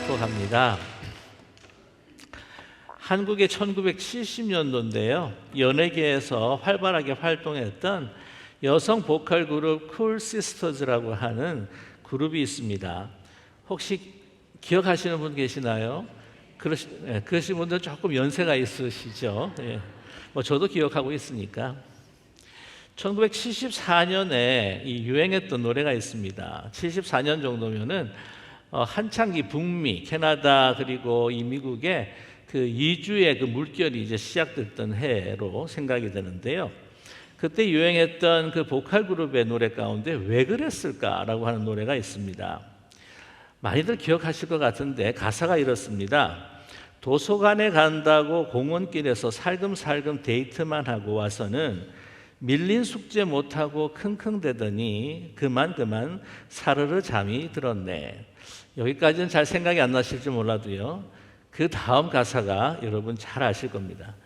축복합니다. 한국의 1970년도인데요. 연예계에서 활발하게 활동했던 여성 보컬 그룹 쿨 시스터즈라고 하는 그룹이 있습니다. 혹시 기억하시는 분 계시나요? 그러신 분들 조금 연세가 있으시죠? 예. 저도 기억하고 있으니까. 1974년에 유행했던 노래가 있습니다. 74년 정도면은 한창기 북미, 캐나다 그리고 이 미국의 그 2주의 그 물결이 이제 시작됐던 해로 생각이 되는데요. 그때 유행했던 그 보컬 그룹의 노래 가운데 왜 그랬을까라고 하는 노래가 있습니다. 많이들 기억하실 것 같은데 가사가 이렇습니다. 도서관에 간다고 공원길에서 살금살금 데이트만 하고 와서는 밀린 숙제 못하고 킁킁대더니 그만 사르르 잠이 들었네. 여기까지는 잘 생각이 안 나실지 몰라도요, 그 다음 가사가 여러분 잘 아실 겁니다.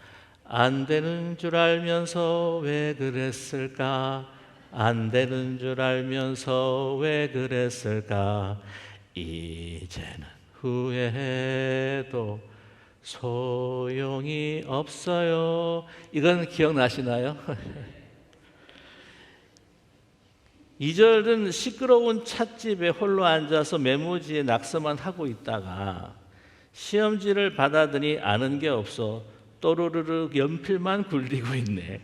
안 되는 줄 알면서 왜 그랬을까? 안 되는 줄 알면서 왜 그랬을까? 이제는 후회해도 소용이 없어요. 이건 기억나시나요? 2절은 시끄러운 찻집에 홀로 앉아서 메모지에 낙서만 하고 있다가 시험지를 받아더니 아는 게 없어 또르르르 연필만 굴리고 있네.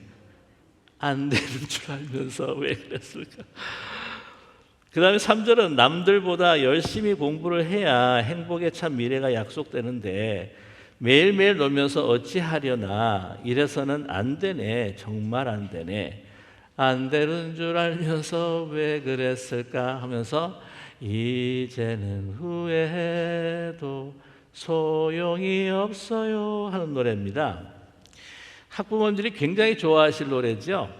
안 되는 줄 알면서 왜 그랬을까? 그 다음에 3절은 남들보다 열심히 공부를 해야 행복에 참 미래가 약속되는데 매일매일 놀면서 어찌하려나 이래서는 안 되네. 정말 안 되네. 안 되는 줄 알면서 왜 그랬을까 하면서 이제는 후회해도 소용이 없어요 하는 노래입니다. 학부모님들이 굉장히 좋아하실 노래죠.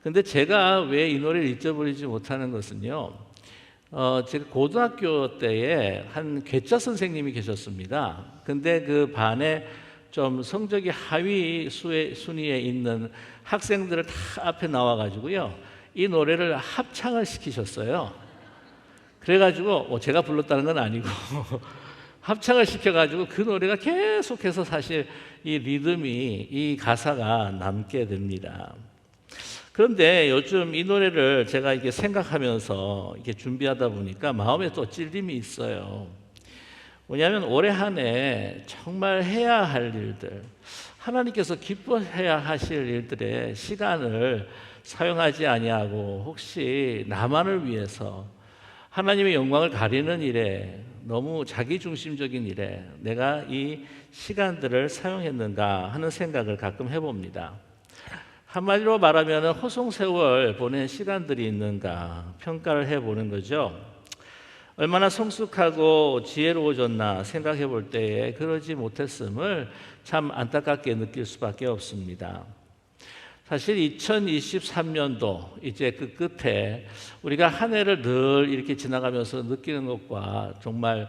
근데 제가 왜 이 노래를 잊어버리지 못하는 것은요, 제가 고등학교 때에 한 괴짜 선생님이 계셨습니다. 근데 그 반에 좀 성적이 하위 순위에 있는 학생들을 다 앞에 나와가지고요, 이 노래를 합창을 시키셨어요. 그래가지고 제가 불렀다는 건 아니고 합창을 시켜가지고 그 노래가 계속해서 사실 이 리듬이, 이 가사가 남게 됩니다. 그런데 요즘 이 노래를 제가 이게 생각하면서 이게 준비하다 보니까 마음에 또 찔림이 있어요. 왜냐하면 올해 한 해 정말 해야 할 일들, 하나님께서 기뻐해야 하실 일들의 시간을 사용하지 아니하고 혹시 나만을 위해서 하나님의 영광을 가리는 일에, 너무 자기중심적인 일에 내가 이 시간들을 사용했는가 하는 생각을 가끔 해봅니다. 한마디로 말하면 허송세월 보낸 시간들이 있는가 평가를 해보는 거죠. 얼마나 성숙하고 지혜로워졌나 생각해 볼 때에 그러지 못했음을 참 안타깝게 느낄 수밖에 없습니다. 사실 2023년도 이제 그 끝에 우리가 한 해를 늘 이렇게 지나가면서 느끼는 것과 정말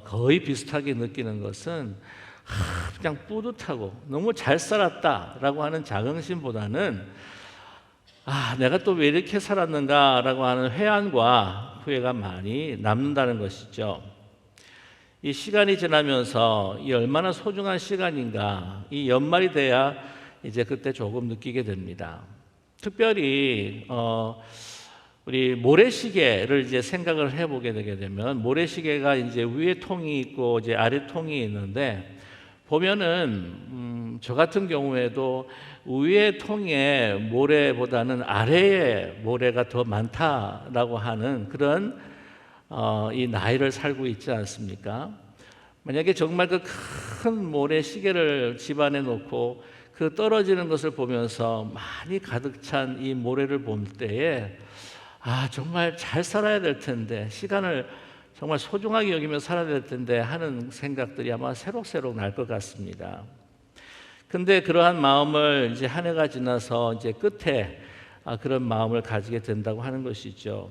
거의 비슷하게 느끼는 것은 그냥 뿌듯하고 너무 잘 살았다라고 하는 자긍심보다는 내가 또 왜 이렇게 살았는가라고 하는 회한과 후회가 많이 남는다는 것이죠. 이 시간이 지나면서 이 얼마나 소중한 시간인가, 이 연말이 돼야 이제 그때 조금 느끼게 됩니다. 특별히 우리 모래시계를 이제 생각을 해보게 되게 되면, 모래시계가 이제 위에 통이 있고 이제 아래 통이 있는데, 보면은 저 같은 경우에도 위에 통의 모래보다는 아래의 모래가 더 많다라고 하는 그런 이 나이를 살고 있지 않습니까? 만약에 정말 그 큰 모래시계를 집안에 놓고 그 떨어지는 것을 보면서 많이 가득 찬 이 모래를 볼 때에 정말 잘 살아야 될 텐데, 시간을 정말 소중하게 여기며 살아야 될 텐데 하는 생각들이 아마 새록새록 날 것 같습니다. 근데 그러한 마음을 이제 한 해가 지나서 이제 끝에 그런 마음을 가지게 된다고 하는 것이죠.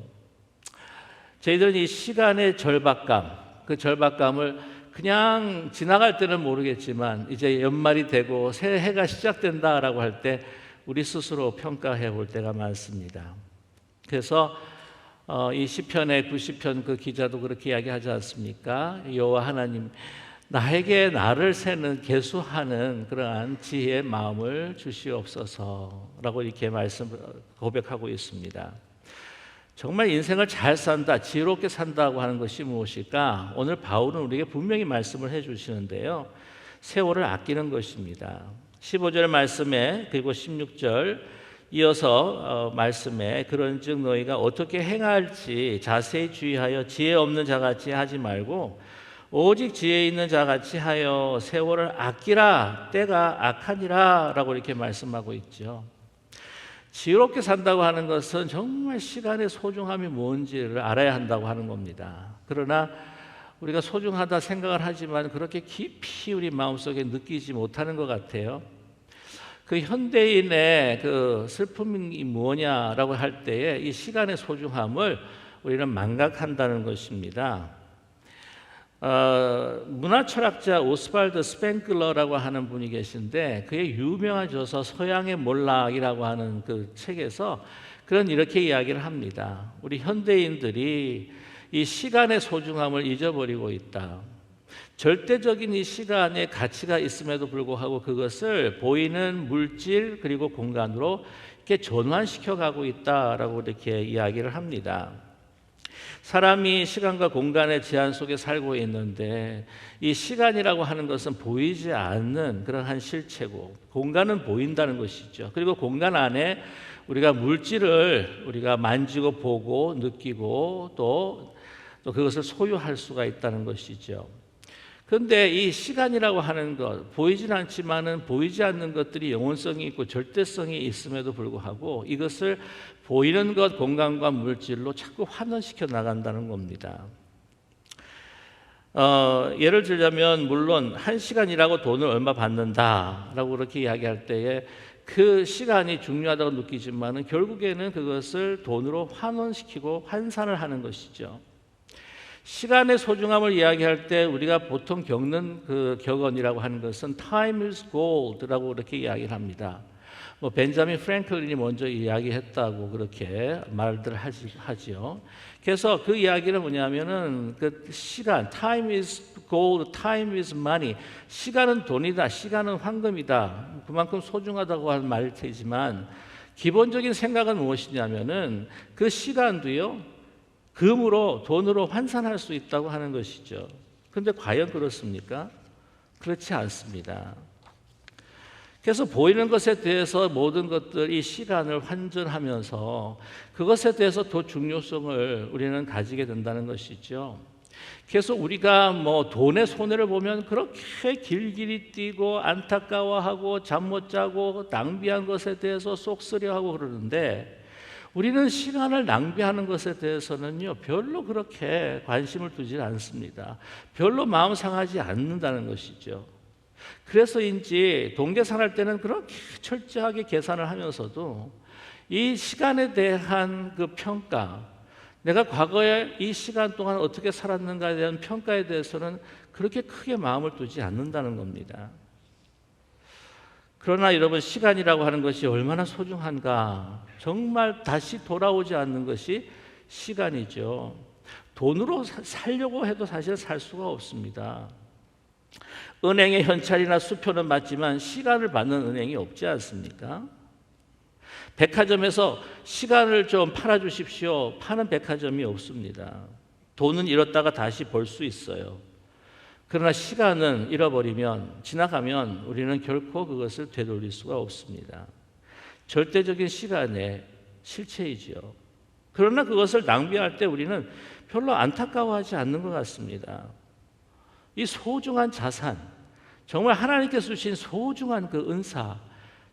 저희들은 이 시간의 절박감, 그 절박감을 그냥 지나갈 때는 모르겠지만 이제 연말이 되고 새해가 시작된다라고 할 때 우리 스스로 평가해 볼 때가 많습니다. 그래서 이 시편의 90편 그 기자도 그렇게 이야기하지 않습니까? 여호와 하나님, 나에게 나를 세는 계수하는 그러한 지혜의 마음을 주시옵소서라고 이렇게 고백하고 있습니다. 정말 인생을 잘 산다, 지혜롭게 산다고 하는 것이 무엇일까? 오늘 바울은 우리에게 분명히 말씀을 해주시는데요, 세월을 아끼는 것입니다. 15절 말씀에 그리고 16절 이어서 말씀에 그런즉 너희가 어떻게 행할지 자세히 주의하여 지혜 없는 자같이 하지 말고 오직 지혜 있는 자같이 하여 세월을 아끼라, 때가 악하니라 라고 이렇게 말씀하고 있죠. 지혜롭게 산다고 하는 것은 정말 시간의 소중함이 뭔지를 알아야 한다고 하는 겁니다. 그러나 우리가 소중하다 생각을 하지만 그렇게 깊이 우리 마음속에 느끼지 못하는 것 같아요. 그 현대인의 그 슬픔이 뭐냐라고 할 때에 이 시간의 소중함을 우리는 망각한다는 것입니다. 문화 철학자 오스발드 스펜글러라고 하는 분이 계신데 그의 유명한 저서 서양의 몰락이라고 하는 그 책에서 이렇게 이야기를 합니다. 우리 현대인들이 이 시간의 소중함을 잊어버리고 있다. 절대적인 이 시간의 가치가 있음에도 불구하고 그것을 보이는 물질 그리고 공간으로 이렇게 전환시켜 가고 있다라고 이렇게 이야기를 합니다. 사람이 시간과 공간의 제한 속에 살고 있는데 이 시간이라고 하는 것은 보이지 않는 그러한 실체고 공간은 보인다는 것이죠. 그리고 공간 안에 우리가 물질을 우리가 만지고 보고 느끼고 또 그것을 소유할 수가 있다는 것이죠. 그런데 이 시간이라고 하는 것, 보이진 않지만은 보이지 않는 것들이 영혼성이 있고 절대성이 있음에도 불구하고 이것을 보이는 것, 공간과 물질로 자꾸 환원시켜 나간다는 겁니다. 예를 들자면 물론 1시간이라고 돈을 얼마 받는다라고 그렇게 이야기할 때에 그 시간이 중요하다고 느끼지만은 결국에는 그것을 돈으로 환원시키고 환산을 하는 것이죠. 시간의 소중함을 이야기할 때 우리가 보통 겪는 그 격언이라고 하는 것은 time is gold라고 그렇게 이야기를 합니다. 벤자민 프랭클린이 먼저 이야기했다고 그렇게 말들 하지요. 그래서 그 이야기는 뭐냐면은 그 시간, time is gold, time is money. 시간은 돈이다, 시간은 황금이다. 그만큼 소중하다고 하는 말일 테지만 기본적인 생각은 무엇이냐면은 그 시간도요, 금으로 돈으로 환산할 수 있다고 하는 것이죠. 그런데 과연 그렇습니까? 그렇지 않습니다. 그래서 보이는 것에 대해서 모든 것들이 시간을 환전하면서 그것에 대해서 더 중요성을 우리는 가지게 된다는 것이죠. 그래서 우리가 돈의 손해를 보면 그렇게 길길이 뛰고 안타까워하고 잠 못 자고 낭비한 것에 대해서 쏙쓰려하고 그러는데 우리는 시간을 낭비하는 것에 대해서는요 별로 그렇게 관심을 두지 않습니다. 별로 마음 상하지 않는다는 것이죠. 그래서인지 동계산할 때는 그렇게 철저하게 계산을 하면서도 이 시간에 대한 그 평가, 내가 과거에 이 시간 동안 어떻게 살았는가에 대한 평가에 대해서는 그렇게 크게 마음을 두지 않는다는 겁니다. 그러나 여러분, 시간이라고 하는 것이 얼마나 소중한가. 정말 다시 돌아오지 않는 것이 시간이죠. 돈으로 살려고 해도 사실 살 수가 없습니다. 은행의 현찰이나 수표는 맞지만 시간을 받는 은행이 없지 않습니까? 백화점에서 시간을 좀 팔아주십시오. 파는 백화점이 없습니다. 돈은 잃었다가 다시 벌 수 있어요. 그러나 시간은 잃어버리면, 지나가면 우리는 결코 그것을 되돌릴 수가 없습니다. 절대적인 시간의 실체이지요. 그러나 그것을 낭비할 때 우리는 별로 안타까워하지 않는 것 같습니다. 이 소중한 자산, 정말 하나님께서 주신 소중한 그 은사,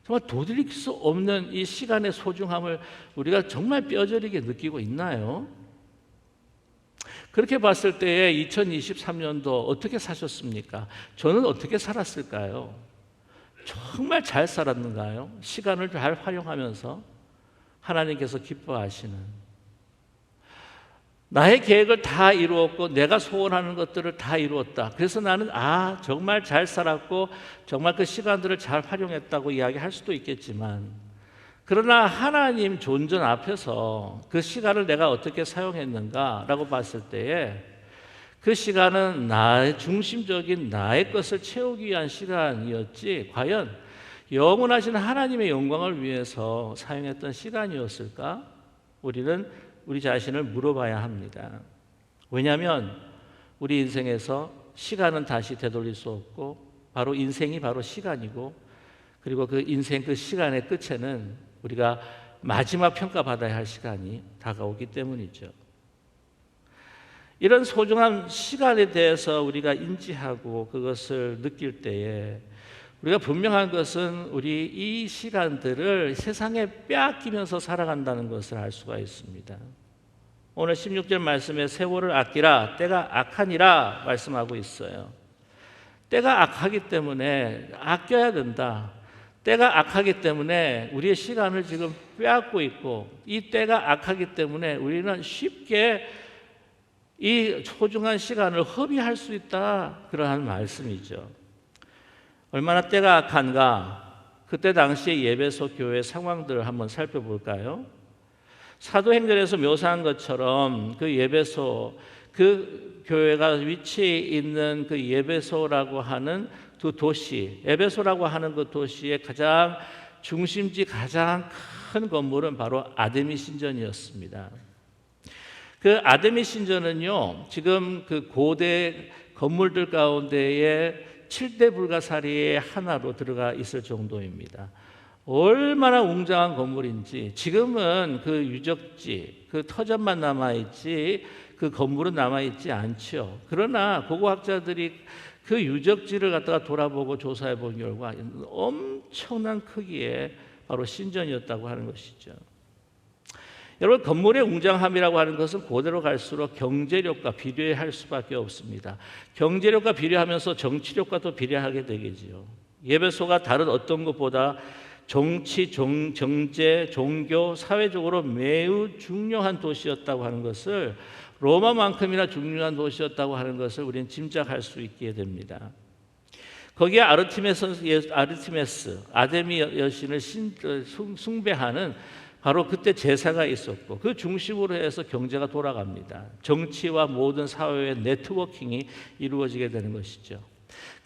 정말 되돌릴 수 없는 이 시간의 소중함을 우리가 정말 뼈저리게 느끼고 있나요? 그렇게 봤을 때에 2023년도 어떻게 사셨습니까? 저는 어떻게 살았을까요? 정말 잘 살았는가요? 시간을 잘 활용하면서 하나님께서 기뻐하시는, 나의 계획을 다 이루었고 내가 소원하는 것들을 다 이루었다. 그래서 나는 정말 잘 살았고 정말 그 시간들을 잘 활용했다고 이야기할 수도 있겠지만, 그러나 하나님 존전 앞에서 그 시간을 내가 어떻게 사용했는가라고 봤을 때에 그 시간은 나의 중심적인 나의 것을 채우기 위한 시간이었지 과연 영원하신 하나님의 영광을 위해서 사용했던 시간이었을까? 우리는 우리 자신을 물어봐야 합니다. 왜냐하면 우리 인생에서 시간은 다시 되돌릴 수 없고 바로 인생이 바로 시간이고 그리고 그 인생 그 시간의 끝에는 우리가 마지막 평가받아야 할 시간이 다가오기 때문이죠. 이런 소중한 시간에 대해서 우리가 인지하고 그것을 느낄 때에 우리가 분명한 것은 우리 이 시간들을 세상에 빼앗기면서 살아간다는 것을 알 수가 있습니다. 오늘 16절 말씀에 세월을 아끼라 때가 악하니라 말씀하고 있어요. 때가 악하기 때문에 아껴야 된다. 때가 악하기 때문에 우리의 시간을 지금 빼앗고 있고 이 때가 악하기 때문에 우리는 쉽게 이 소중한 시간을 허비할 수 있다. 그러한 말씀이죠. 얼마나 때가 악한가? 그때 당시의 예배소 교회 상황들을 한번 살펴볼까요? 사도행전에서 묘사한 것처럼 그 예배소, 그 교회가 위치해 있는 그 예배소라고 하는 그 도시, 에베소라고 하는 그 도시의 가장 중심지 가장 큰 건물은 바로 아데미 신전이었습니다. 그 아데미 신전은요, 지금 그 고대 건물들 가운데에 7대 불가사리의 하나로 들어가 있을 정도입니다. 얼마나 웅장한 건물인지 지금은 그 유적지, 그 터전만 남아있지 그 건물은 남아있지 않죠. 그러나 고고학자들이 그 유적지를 갖다가 돌아보고 조사해 본 결과 엄청난 크기의 바로 신전이었다고 하는 것이죠. 여러분, 건물의 웅장함이라고 하는 것은 고대로 갈수록 경제력과 비례할 수밖에 없습니다. 경제력과 비례하면서 정치력과도 비례하게 되겠지요. 예배소가 다른 어떤 것보다 정치, 경제, 종교, 사회적으로 매우 중요한 도시였다고 하는 것을 로마만큼이나 중요한 도시였다고 하는 것을 우리는 짐작할 수 있게 됩니다. 거기에 아르티메스, 아데미 여신을 숭배하는 바로 그때 제사가 있었고 그 중심으로 해서 경제가 돌아갑니다. 정치와 모든 사회의 네트워킹이 이루어지게 되는 것이죠.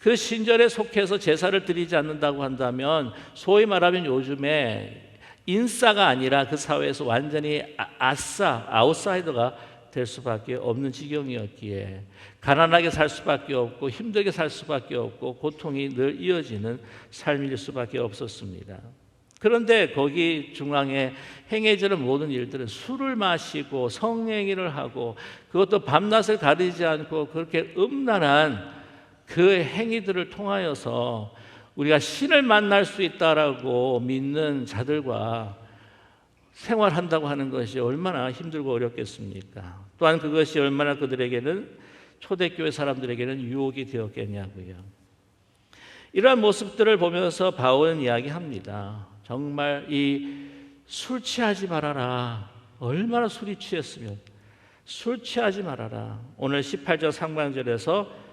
그 신전에 속해서 제사를 드리지 않는다고 한다면 소위 말하면 요즘에 인싸가 아니라 그 사회에서 완전히 아웃사이더가 될 수밖에 없는 지경이었기에 가난하게 살 수밖에 없고 힘들게 살 수밖에 없고 고통이 늘 이어지는 삶일 수밖에 없었습니다. 그런데 거기 중앙에 행해지는 모든 일들은 술을 마시고 성행위를 하고 그것도 밤낮을 가리지 않고 그렇게 음란한 그 행위들을 통하여서 우리가 신을 만날 수 있다라고 믿는 자들과 생활한다고 하는 것이 얼마나 힘들고 어렵겠습니까? 또한 그것이 얼마나 그들에게는 초대교회 사람들에게는 유혹이 되었겠냐고요. 이러한 모습들을 보면서 바울은 이야기합니다. 정말 이 술 취하지 말아라. 얼마나 술이 취했으면 술 취하지 말아라. 오늘 18절 상반절에서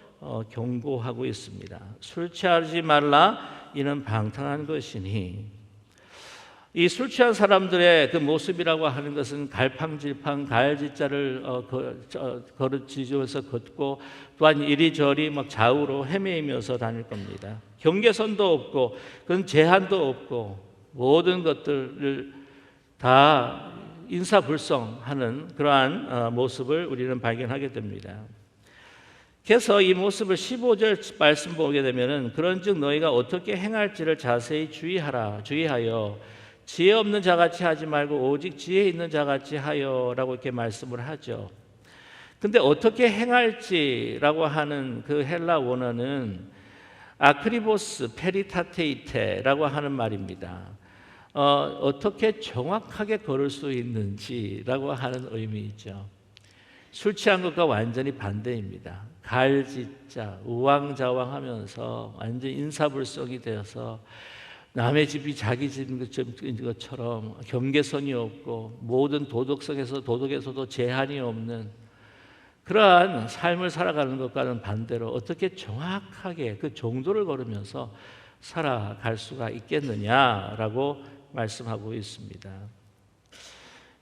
경고하고 있습니다. 술 취하지 말라. 이는 방탕한 것이니. 이 술 취한 사람들의 그 모습이라고 하는 것은 갈팡질팡 갈짓자를 걸으면서 걷고 또한 이리저리 막 좌우로 헤매이면서 다닐 겁니다. 경계선도 없고 그건 제한도 없고 모든 것들을 다 인사불성하는 그러한 모습을 우리는 발견하게 됩니다. 그래서 이 모습을 15절 말씀 보게 되면은 그런즉 너희가 어떻게 행할지를 자세히 주의하여 지혜 없는 자같이 하지 말고 오직 지혜 있는 자같이 하여라고 이렇게 말씀을 하죠. 근데 어떻게 행할지라고 하는 그 헬라 원어는 아크리보스 페리타테이테라고 하는 말입니다. 어떻게 정확하게 걸을 수 있는지라고 하는 의미이죠. 술 취한 것과 완전히 반대입니다. 갈짓자, 우왕좌왕하면서 완전 인사불성이 되어서 남의 집이 자기 집인 것처럼 경계선이 없고 모든 도덕에서도 제한이 없는 그러한 삶을 살아가는 것과는 반대로 어떻게 정확하게 그 정도를 걸으면서 살아갈 수가 있겠느냐라고 말씀하고 있습니다.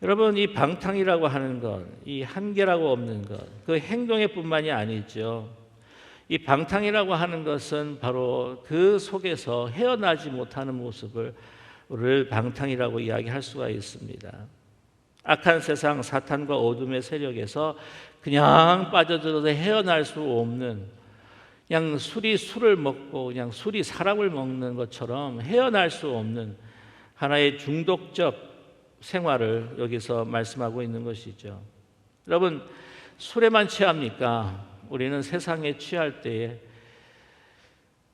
여러분, 이 방탕이라고 하는 것, 이 한계라고 없는 것, 그 행동에 뿐만이 아니죠. 이 방탕이라고 하는 것은 바로 그 속에서 헤어나지 못하는 모습을 방탕이라고 이야기할 수가 있습니다. 악한 세상 사탄과 어둠의 세력에서 그냥 빠져들어서 헤어날 수 없는, 그냥 술이 술을 먹고 그냥 술이 사람을 먹는 것처럼 헤어날 수 없는 하나의 중독적 생활을 여기서 말씀하고 있는 것이죠. 여러분, 술에만 취합니까? 우리는 세상에 취할 때에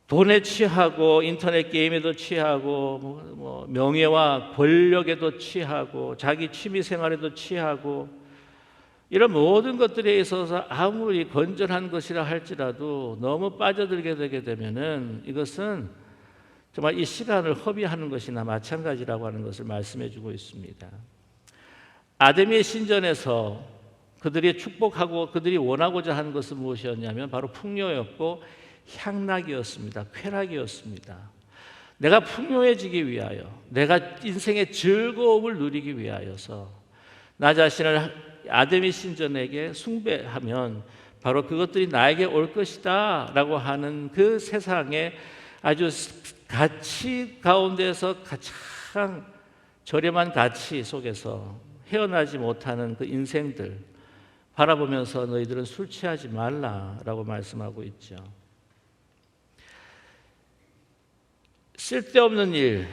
돈에 취하고 인터넷 게임에도 취하고 명예와 권력에도 취하고 자기 취미 생활에도 취하고 이런 모든 것들에 있어서 아무리 건전한 것이라 할지라도 너무 빠져들게 되게 되면은 이것은 정말 이 시간을 허비하는 것이나 마찬가지라고 하는 것을 말씀해 주고 있습니다. 아담의 신전에서 그들이 축복하고 그들이 원하고자 하는 것은 무엇이었냐면 바로 풍요였고 향락이었습니다. 쾌락이었습니다. 내가 풍요해지기 위하여, 내가 인생의 즐거움을 누리기 위하여서 나 자신을 아담의 신전에게 숭배하면 바로 그것들이 나에게 올 것이다 라고 하는 그 세상의 아주 가치 가운데서 가장 저렴한 가치 속에서 헤어나지 못하는 그 인생들 바라보면서 너희들은 술 취하지 말라라고 말씀하고 있죠. 쓸데없는 일,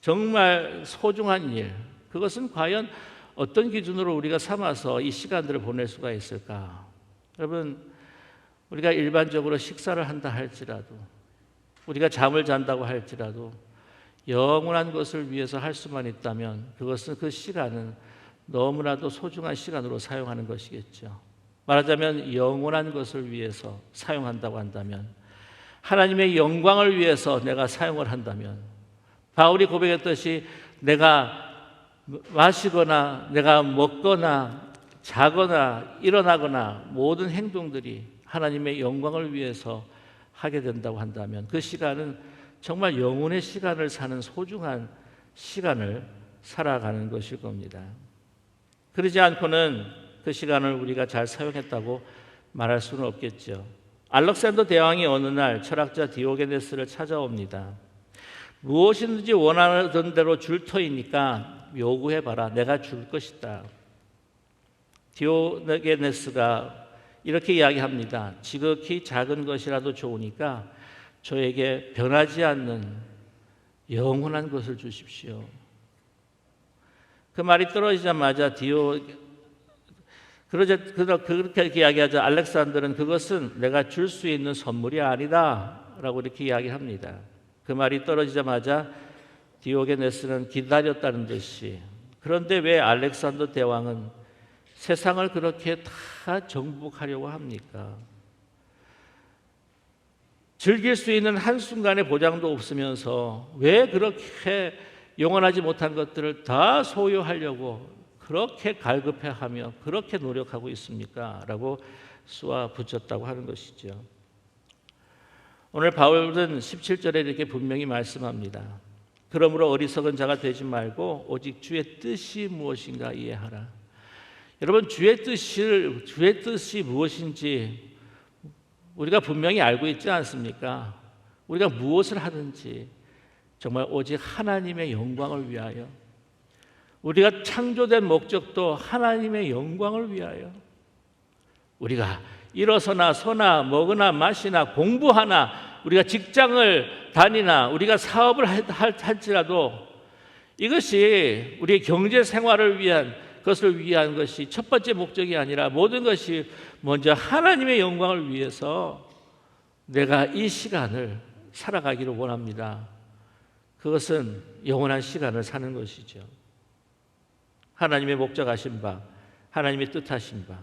정말 소중한 일, 그것은 과연 어떤 기준으로 우리가 삼아서 이 시간들을 보낼 수가 있을까? 여러분, 우리가 일반적으로 식사를 한다 할지라도, 우리가 잠을 잔다고 할지라도 영원한 것을 위해서 할 수만 있다면 그것은 그 시간은 너무나도 소중한 시간으로 사용하는 것이겠죠. 말하자면 영원한 것을 위해서 사용한다고 한다면, 하나님의 영광을 위해서 내가 사용을 한다면, 바울이 고백했듯이 내가 마시거나 내가 먹거나 자거나 일어나거나 모든 행동들이 하나님의 영광을 위해서 하게 된다고 한다면 그 시간은 정말 영혼의 시간을 사는 소중한 시간을 살아가는 것일 겁니다. 그러지 않고는 그 시간을 우리가 잘 사용했다고 말할 수는 없겠죠. 알렉산더 대왕이 어느 날 철학자 디오게네스를 찾아옵니다. 무엇이든지 원하던 대로 줄 터이니까 요구해봐라. 내가 줄 것이다. 디오게네스가 이렇게 이야기합니다. 지극히 작은 것이라도 좋으니까 저에게 변하지 않는 영원한 것을 주십시오. 그 말이 떨어지자마자 그렇게 이야기하자 알렉산더는 그것은 내가 줄 수 있는 선물이 아니다 라고 이렇게 이야기합니다. 그 말이 떨어지자마자 디오게네스는 기다렸다는 듯이, 그런데 왜 알렉산더 대왕은 세상을 그렇게 다 정복하려고 합니까? 즐길 수 있는 한순간의 보장도 없으면서 왜 그렇게 영원하지 못한 것들을 다 소유하려고 그렇게 갈급해하며 그렇게 노력하고 있습니까? 라고 쏘아 붙였다고 하는 것이죠. 오늘 바울은 17절에 이렇게 분명히 말씀합니다. 그러므로 어리석은 자가 되지 말고 오직 주의 뜻이 무엇인가 이해하라. 여러분, 주의 뜻이 무엇인지 우리가 분명히 알고 있지 않습니까? 우리가 무엇을 하든지 정말 오직 하나님의 영광을 위하여, 우리가 창조된 목적도 하나님의 영광을 위하여, 우리가 일어서나 서나 먹으나 마시나 공부하나 우리가 직장을 다니나 우리가 사업을 할지라도 이것이 우리의 경제 생활을 위한 것을 위한 것이 첫 번째 목적이 아니라 모든 것이 먼저 하나님의 영광을 위해서 내가 이 시간을 살아가기를 원합니다. 그것은 영원한 시간을 사는 것이죠. 하나님의 목적하신 바, 하나님의 뜻하신 바,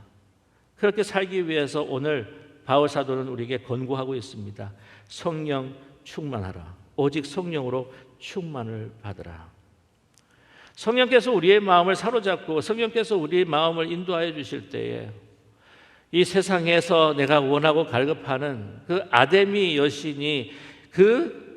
그렇게 살기 위해서 오늘 바울 사도는 우리에게 권고하고 있습니다. 성령 충만하라. 오직 성령으로 충만을 받으라. 성령께서 우리의 마음을 사로잡고 성령께서 우리의 마음을 인도하여 주실 때에 이 세상에서 내가 원하고 갈급하는 그 아데미 여신이 그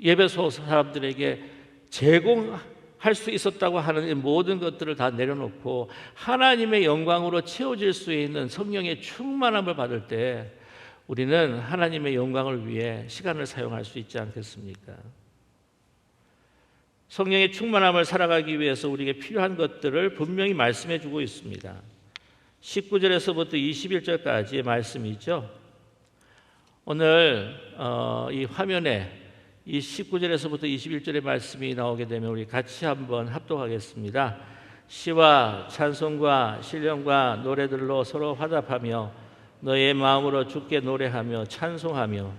예배소 사람들에게 제공할 수 있었다고 하는 이 모든 것들을 다 내려놓고 하나님의 영광으로 채워질 수 있는 성령의 충만함을 받을 때 우리는 하나님의 영광을 위해 시간을 사용할 수 있지 않겠습니까? 성령의 충만함을 살아가기 위해서 우리에게 필요한 것들을 분명히 말씀해 주고 있습니다. 19절에서부터 21절까지의 말씀이죠. 오늘 이 화면에 이 19절에서부터 21절의 말씀이 나오게 되면 우리 같이 한번 합독하겠습니다. 시와 찬송과 신령과 노래들로 서로 화답하며 너의 마음으로 주께 노래하며 찬송하며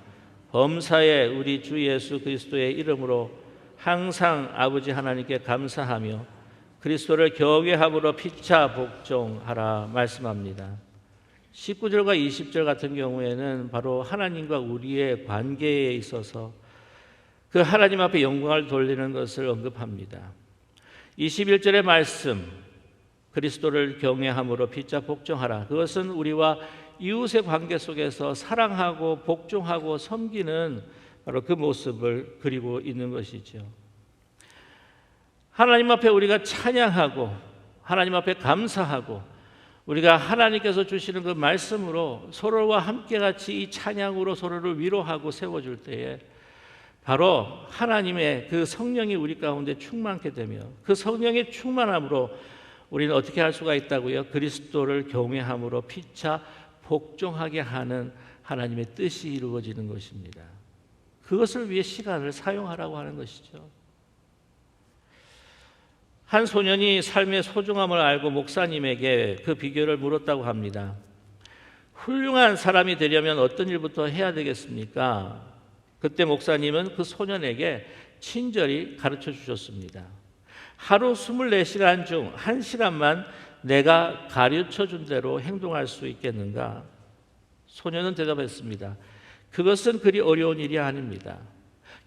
범사에 우리 주 예수 그리스도의 이름으로 항상 아버지 하나님께 감사하며 그리스도를 경외함으로 피차 복종하라 말씀합니다. 19절과 20절 같은 경우에는 바로 하나님과 우리의 관계에 있어서 그 하나님 앞에 영광을 돌리는 것을 언급합니다. 21절의 말씀, 그리스도를 경외함으로 피차 복종하라. 그것은 우리와 이웃의 관계 속에서 사랑하고 복종하고 섬기는 바로 그 모습을 그리고 있는 것이죠. 하나님 앞에 우리가 찬양하고 하나님 앞에 감사하고 우리가 하나님께서 주시는 그 말씀으로 서로와 함께 같이 이 찬양으로 서로를 위로하고 세워줄 때에 바로 하나님의 그 성령이 우리 가운데 충만케 되며 그 성령의 충만함으로 우리는 어떻게 할 수가 있다고요? 그리스도를 경외함으로 피차 복종하게 하는 하나님의 뜻이 이루어지는 것입니다. 그것을 위해 시간을 사용하라고 하는 것이죠. 한 소년이 삶의 소중함을 알고 목사님에게 그 비결을 물었다고 합니다. 훌륭한 사람이 되려면 어떤 일부터 해야 되겠습니까? 그때 목사님은 그 소년에게 친절히 가르쳐 주셨습니다. 하루 24시간 중 1시간만 내가 가르쳐 준 대로 행동할 수 있겠는가? 소년은 대답했습니다. 그것은 그리 어려운 일이 아닙니다.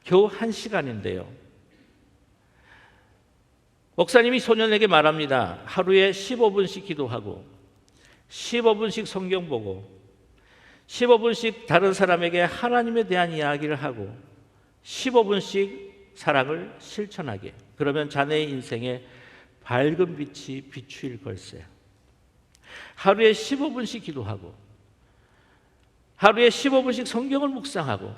겨우 1시간인데요. 목사님이 소년에게 말합니다. 하루에 15분씩 기도하고 15분씩 성경 보고 15분씩 다른 사람에게 하나님에 대한 이야기를 하고 15분씩 사랑을 실천하게. 그러면 자네의 인생에 밝은 빛이 비추일 걸세. 하루에 15분씩 기도하고 하루에 15분씩 성경을 묵상하고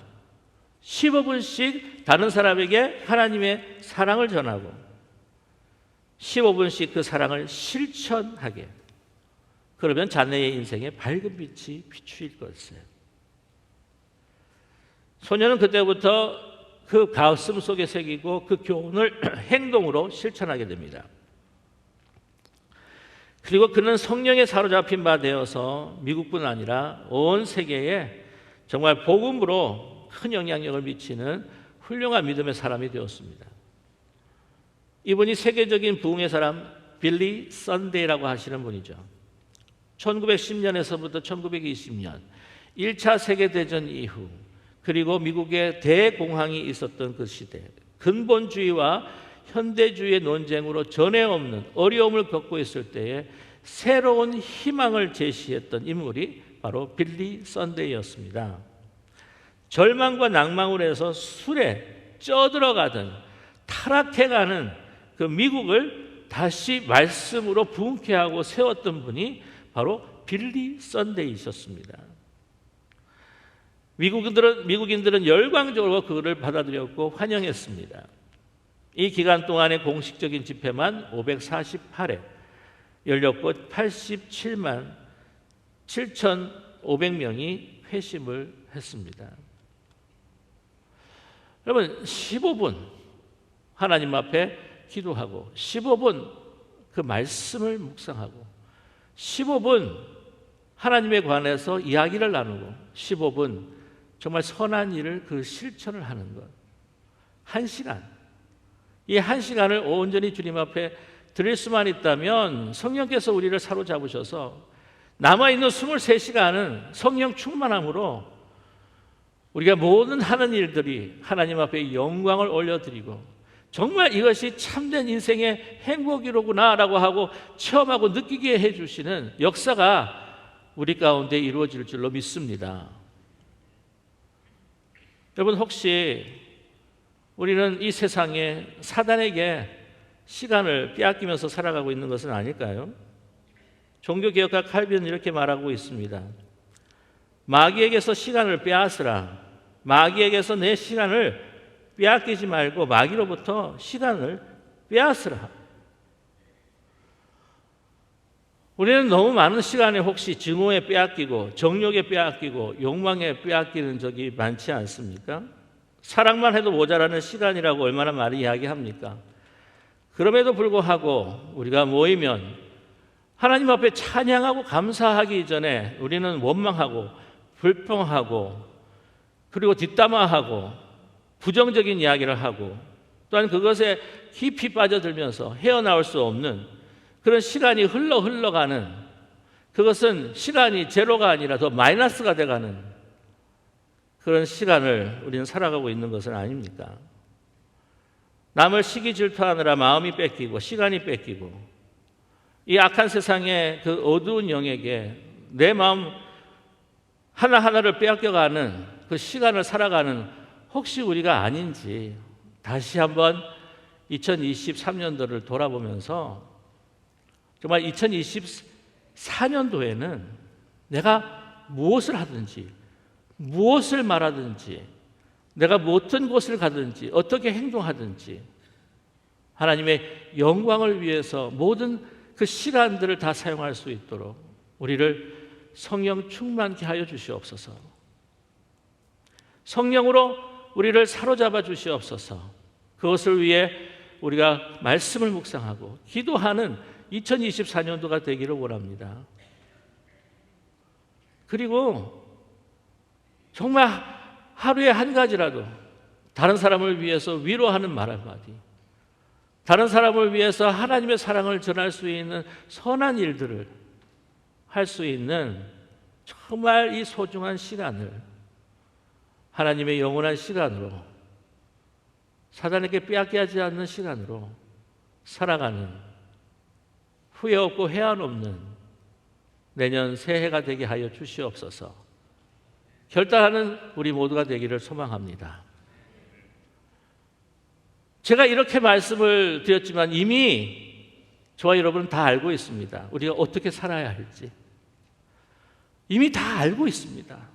15분씩 다른 사람에게 하나님의 사랑을 전하고 15분씩 그 사랑을 실천하게. 그러면 자네의 인생에 밝은 빛이 비추일 것이에요. 소년은 그때부터 그 가슴 속에 새기고 그 교훈을 행동으로 실천하게 됩니다. 그리고 그는 성령에 사로잡힌 바 되어서 미국뿐 아니라 온 세계에 정말 복음으로 큰 영향력을 미치는 훌륭한 믿음의 사람이 되었습니다. 이분이 세계적인 부흥의 사람 빌리 선데이라고 하시는 분이죠. 1910년에서부터 1920년 1차 세계대전 이후 그리고 미국의 대공황이 있었던 그 시대, 근본주의와 현대주의의 논쟁으로 전에 없는 어려움을 겪고 있을 때에 새로운 희망을 제시했던 인물이 바로 빌리 선데이였습니다. 절망과 낭망으로 해서 술에 쪄들어가던 타락해가는 그 미국을 다시 말씀으로 부흥케 하고 세웠던 분이 바로 빌리 선데이셨습니다. 미국인들은 열광적으로 그를 받아들였고 환영했습니다. 이 기간 동안의 공식적인 집회만 548회 열렸고 87만 7,500명이 회심을 했습니다. 여러분 15분 하나님 앞에 기도하고 15분 그 말씀을 묵상하고 15분 하나님에 관해서 이야기를 나누고 15분 정말 선한 일을 그 실천을 하는 것. 1시간. 이 1시간을 온전히 주님 앞에 드릴 수만 있다면 성령께서 우리를 사로잡으셔서 남아있는 23시간은 성령 충만함으로 우리가 모든 하는 일들이 하나님 앞에 영광을 올려드리고 정말 이것이 참된 인생의 행복이로구나라고 하고 체험하고 느끼게 해주시는 역사가 우리 가운데 이루어질 줄로 믿습니다. 여러분 혹시 우리는 이 세상에 사단에게 시간을 빼앗기면서 살아가고 있는 것은 아닐까요? 종교개혁가 칼빈은 이렇게 말하고 있습니다. 마귀에게서 시간을 빼앗으라. 마귀에게서 내 시간을 빼앗기지 말고 마귀로부터 시간을 빼앗으라. 우리는 너무 많은 시간에 혹시 증오에 빼앗기고 정욕에 빼앗기고 욕망에 빼앗기는 적이 많지 않습니까? 사랑만 해도 모자라는 시간이라고 얼마나 많이 이야기합니까? 그럼에도 불구하고 우리가 모이면 하나님 앞에 찬양하고 감사하기 전에 우리는 원망하고 불평하고 그리고 뒷담화하고 부정적인 이야기를 하고 또한 그것에 깊이 빠져들면서 헤어나올 수 없는 그런 시간이 흘러가는, 그것은 시간이 제로가 아니라 더 마이너스가 돼가는 그런 시간을 우리는 살아가고 있는 것은 아닙니까? 남을 시기 질투하느라 마음이 뺏기고 시간이 뺏기고 이 악한 세상의 그 어두운 영에게 내 마음 하나하나를 빼앗겨가는 그 시간을 살아가는 혹시 우리가 아닌지 다시 한번 2023년도를 돌아보면서 정말 2024년도에는 내가 무엇을 하든지 무엇을 말하든지 내가 어떤 곳을 가든지 어떻게 행동하든지 하나님의 영광을 위해서 모든 그 시간들을 다 사용할 수 있도록 우리를 성령 충만케 하여 주시옵소서. 성령으로 우리를 사로잡아 주시옵소서. 그것을 위해 우리가 말씀을 묵상하고 기도하는 2024년도가 되기를 원합니다. 그리고 정말 하루에 한 가지라도 다른 사람을 위해서 위로하는 말 한마디, 다른 사람을 위해서 하나님의 사랑을 전할 수 있는 선한 일들을 할 수 있는 정말 이 소중한 시간을 하나님의 영원한 시간으로, 사단에게 빼앗게 하지 않는 시간으로 살아가는 후회 없고 해안 없는 내년 새해가 되게 하여 주시옵소서. 결단하는 우리 모두가 되기를 소망합니다. 제가 이렇게 말씀을 드렸지만 이미 저와 여러분은 다 알고 있습니다. 우리가 어떻게 살아야 할지 이미 다 알고 있습니다.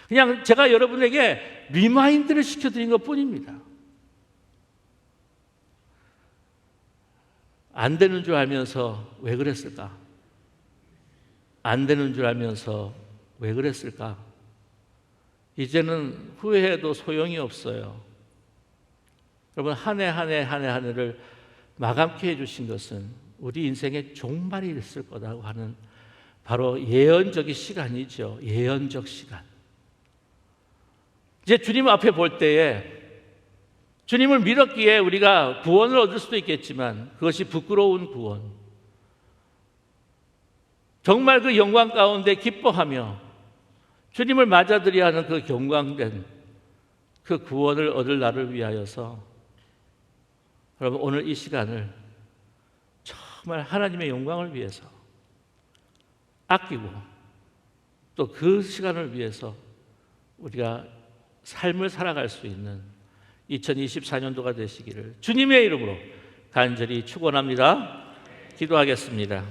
그냥 제가 여러분에게 리마인드를 시켜드린 것뿐입니다. 안 되는 줄 알면서 왜 그랬을까? 안 되는 줄 알면서 왜 그랬을까? 이제는 후회해도 소용이 없어요. 여러분, 한 해 한 해를 마감케 해주신 것은 우리 인생의 종말이 있을 거라고 하는 바로 예언적인 시간이죠. 예언적 시간. 이제 주님 앞에 볼 때에 주님을 믿었기에 우리가 구원을 얻을 수도 있겠지만 그것이 부끄러운 구원, 정말 그 영광 가운데 기뻐하며 주님을 맞아들여야 하는 그 경광된 그 구원을 얻을 날을 위하여서 여러분, 오늘 이 시간을 정말 하나님의 영광을 위해서 아끼고 또 그 시간을 위해서 우리가 삶을 살아갈 수 있는 2024년도가 되시기를 주님의 이름으로 간절히 축원합니다. 기도하겠습니다.